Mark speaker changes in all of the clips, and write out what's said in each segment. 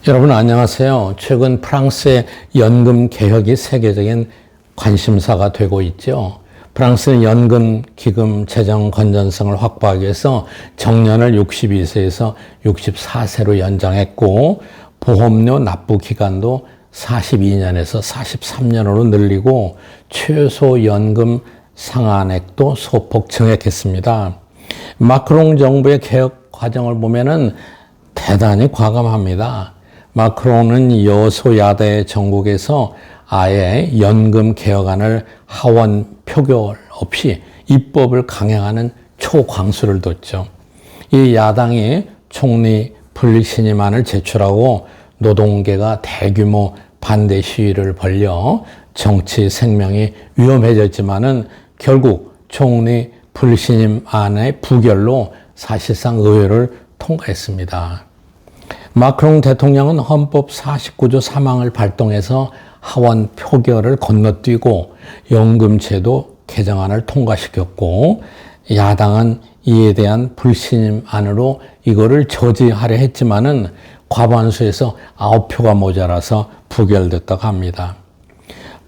Speaker 1: 여러분 안녕하세요. 최근 프랑스의 연금 개혁이 세계적인 관심사가 되고 있죠. 프랑스는 연금 기금 재정 건전성을 확보하기 위해서 정년을 62세에서 64세로 연장했고 보험료 납부 기간도 42년에서 43년으로 늘리고 최소 연금 상한액도 소폭 증액했습니다. 마크롱 정부의 개혁 과정을 보면은 대단히 과감합니다. 마크롱은 여소야대 정국에서 아예 연금 개혁안을 하원 표결 없이 입법을 강행하는 초광수를 뒀죠. 이 야당이 총리 분리신임안을 제출하고 노동계가 대규모 반대 시위를 벌여 정치 생명이 위험해졌지만은 결국 총리 분리신임안의 부결로 사실상 의회를 통과했습니다. 마크롱 대통령은 헌법 49조 3항을 발동해서 하원 표결을 건너뛰고 연금제도 개정안을 통과시켰고 야당은 이에 대한 불신임안으로 이거를 저지하려 했지만은 과반수에서 9표가 모자라서 부결됐다고 합니다.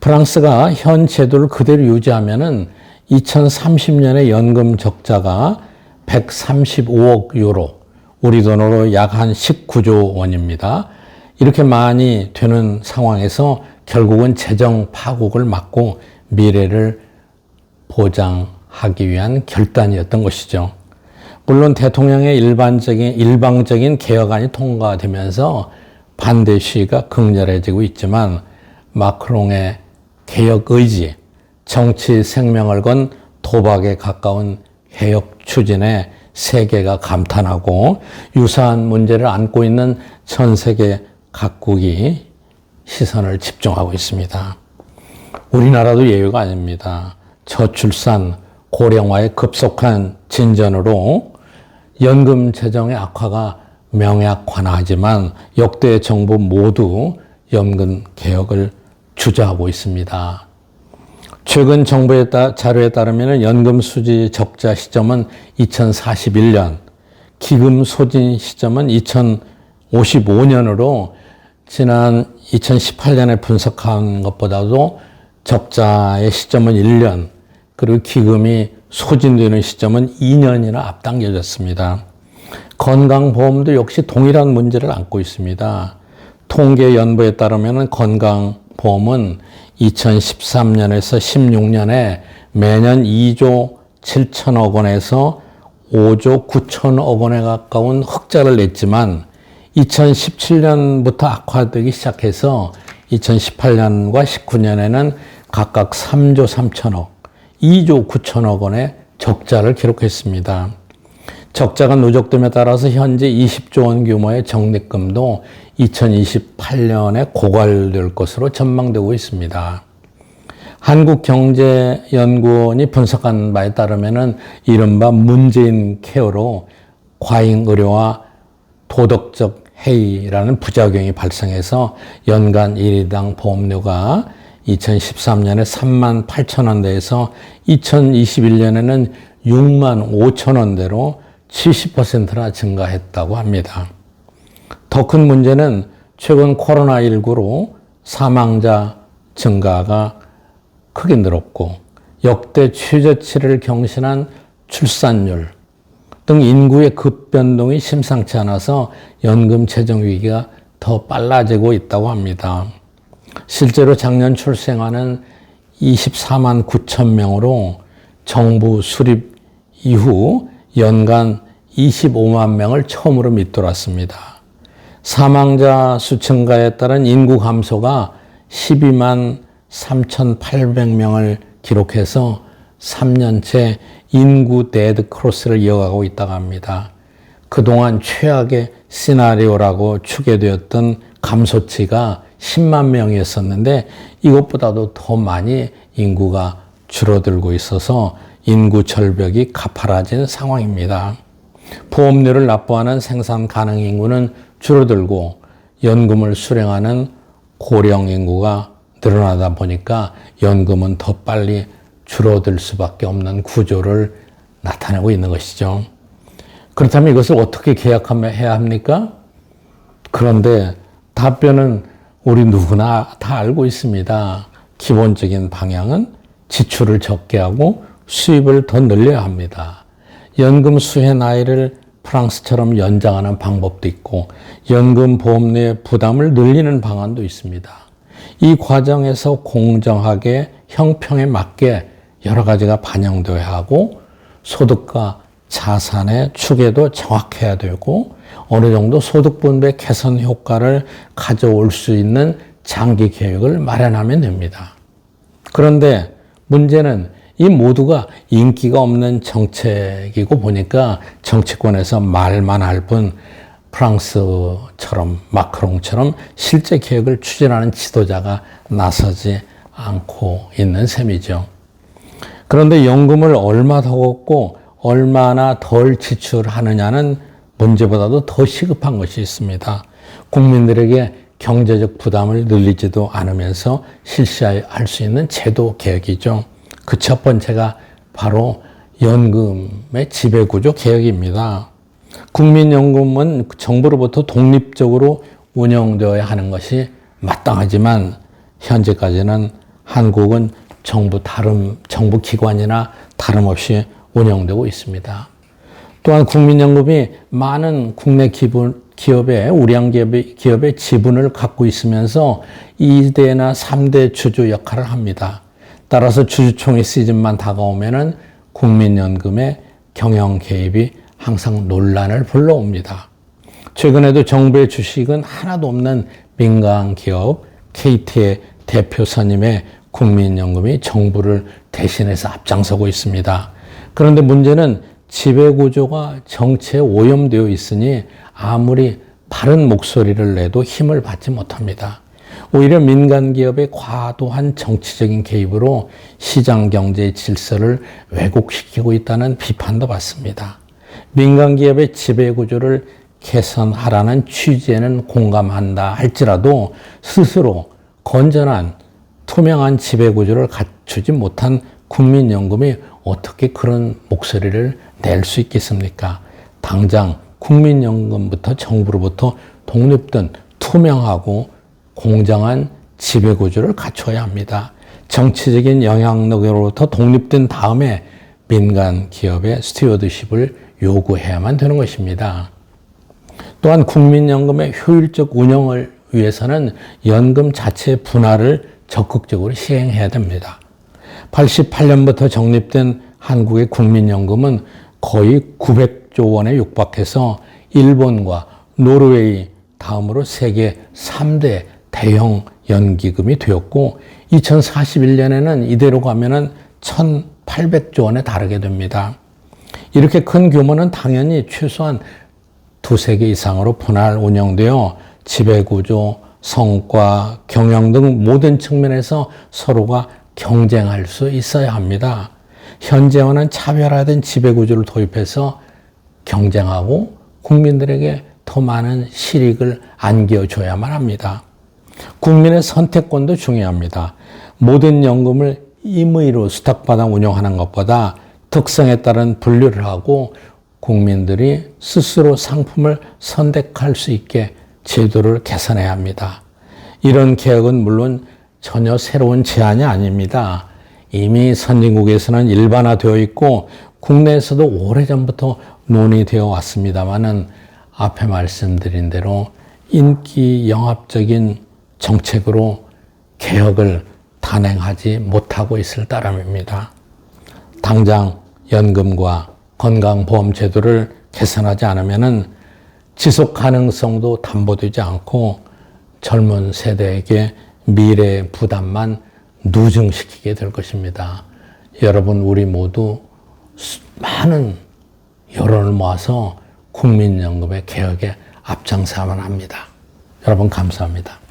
Speaker 1: 프랑스가 현 제도를 그대로 유지하면은 2030년에 연금 적자가 135억 유로, 우리 돈으로 약 한 19조 원입니다. 이렇게 많이 되는 상황에서 결국은 재정 파국을 막고 미래를 보장하기 위한 결단이었던 것이죠. 물론 대통령의 일방적인 개혁안이 통과되면서 반대 시위가 극렬해지고 있지만 마크롱의 개혁 의지, 정치 생명을 건 도박에 가까운 개혁 추진에 세계가 감탄하고 유사한 문제를 안고 있는 전 세계 각국이 시선을 집중하고 있습니다. 우리나라도 예외가 아닙니다. 저출산, 고령화의 급속한 진전으로 연금 재정의 악화가 명약관화하지만 역대 정부 모두 연금 개혁을 주저하고 있습니다. 최근 정부의 자료에 따르면 연금 수지 적자 시점은 2041년, 기금 소진 시점은 2055년으로 지난 2018년에 분석한 것보다도 적자의 시점은 1년, 그리고 기금이 소진되는 시점은 2년이나 앞당겨졌습니다. 건강보험도 역시 동일한 문제를 안고 있습니다. 통계연부에 따르면 건강보험은 2013년에서 16년에 매년 2조 7천억 원에서 5조 9천억 원에 가까운 흑자를 냈지만 2017년부터 악화되기 시작해서 2018년과 19년에는 각각 3조 3천억, 2조 9천억 원의 적자를 기록했습니다. 적자가 누적됨에 따라서 현재 20조 원 규모의 적립금도 2028년에 고갈될 것으로 전망되고 있습니다. 한국경제연구원이 분석한 바에 따르면 이른바 문재인 케어로 과잉 의료와 도덕적 해이라는 부작용이 발생해서 연간 1인당 보험료가 2013년에 3만 8천 원대에서 2021년에는 6만 5천 원대로 70%나 증가했다고 합니다. 더 큰 문제는 최근 코로나19로 사망자 증가가 크게 늘었고 역대 최저치를 경신한 출산율 등 인구의 급변동이 심상치 않아서 연금 재정 위기가 더 빨라지고 있다고 합니다. 실제로 작년 출생아는 24만 9천 명으로 정부 수립 이후 연간 25만 명을 처음으로 밑돌았습니다. 사망자 수 증가에 따른 인구 감소가 12만 3,800명을 기록해서 3년째 인구 데드 크로스를 이어가고 있다고 합니다. 그동안 최악의 시나리오라고 추계되었던 감소치가 10만 명이었었는데 이것보다도 더 많이 인구가 줄어들고 있어서 인구 절벽이 가파라진 상황입니다. 보험료를 납부하는 생산 가능 인구는 줄어들고 연금을 수령하는 고령 인구가 늘어나다 보니까 연금은 더 빨리 줄어들 수밖에 없는 구조를 나타내고 있는 것이죠. 그렇다면 이것을 어떻게 계약해야 합니까? 그런데 답변은 우리 누구나 다 알고 있습니다. 기본적인 방향은 지출을 적게 하고 수입을 더 늘려야 합니다. 연금 수혜 나이를 프랑스처럼 연장하는 방법도 있고 연금 보험료의 부담을 늘리는 방안도 있습니다. 이 과정에서 공정하게 형평에 맞게 여러 가지가 반영되어야 하고 소득과 자산의 추계도 정확해야 되고 어느 정도 소득 분배 개선 효과를 가져올 수 있는 장기 계획을 마련하면 됩니다. 그런데 문제는 이 모두가 인기가 없는 정책이고 보니까 정치권에서 말만 할 뿐 프랑스처럼 마크롱처럼 실제 계획을 추진하는 지도자가 나서지 않고 있는 셈이죠. 그런데 연금을 얼마 더 걷고 얼마나 덜 지출하느냐는 문제보다도 더 시급한 것이 있습니다. 국민들에게 경제적 부담을 늘리지도 않으면서 실시할 수 있는 제도 개혁이죠. 그 첫 번째가 바로 연금의 지배구조 개혁입니다. 국민연금은 정부로부터 독립적으로 운영되어야 하는 것이 마땅하지만 현재까지는 한국은 정부 기관이나 다름없이 운영되고 있습니다. 또한 국민연금이 많은 국내 기업의 우량 기업의 지분을 갖고 있으면서 2대나 3대 주주 역할을 합니다. 따라서 주주총회 시즌만 다가오면은 국민연금의 경영 개입이 항상 논란을 불러옵니다. 최근에도 정부의 주식은 하나도 없는 민간 기업 KT의 대표 선임의 국민연금이 정부를 대신해서 앞장서고 있습니다. 그런데 문제는 지배구조가 정치에 오염되어 있으니 아무리 바른 목소리를 내도 힘을 받지 못합니다. 오히려 민간 기업의 과도한 정치적인 개입으로 시장 경제의 질서를 왜곡시키고 있다는 비판도 받습니다. 민간 기업의 지배 구조를 개선하라는 취지에는 공감한다 할지라도 스스로 건전한 투명한 지배 구조를 갖추지 못한 국민연금이 어떻게 그런 목소리를 낼 수 있겠습니까? 당장 국민연금부터 정부로부터 독립된 투명하고 공정한 지배구조를 갖춰야 합니다. 정치적인 영향력으로부터 독립된 다음에 민간 기업의 스튜어드십을 요구해야만 되는 것입니다. 또한 국민연금의 효율적 운영을 위해서는 연금 자체의 분할을 적극적으로 시행해야 됩니다. 88년부터 정립된 한국의 국민연금은 거의 900조 원에 육박해서 일본과 노르웨이 다음으로 세계 3대 대형 연기금이 되었고 2041년에는 이대로 가면은 1,800조 원에 달하게 됩니다. 이렇게 큰 규모는 당연히 최소한 두세 개 이상으로 분할 운영되어 지배구조, 성과, 경영 등 모든 측면에서 서로가 경쟁할 수 있어야 합니다. 현재와는 차별화된 지배구조를 도입해서 경쟁하고 국민들에게 더 많은 실익을 안겨줘야만 합니다. 국민의 선택권도 중요합니다. 모든 연금을 임의로 수탁받아 운영하는 것보다 특성에 따른 분류를 하고 국민들이 스스로 상품을 선택할 수 있게 제도를 개선해야 합니다. 이런 개혁은 물론 전혀 새로운 제안이 아닙니다. 이미 선진국에서는 일반화되어 있고 국내에서도 오래전부터 논의되어 왔습니다마는 앞에 말씀드린 대로 인기 영합적인 정책으로 개혁을 단행하지 못하고 있을 따름입니다. 당장 연금과 건강보험 제도를 개선하지 않으면 지속 가능성도 담보되지 않고 젊은 세대에게 미래의 부담만 누증시키게 될 것입니다. 여러분, 우리 모두 많은 여론을 모아서 국민연금의 개혁에 앞장서야만 합니다. 여러분, 감사합니다.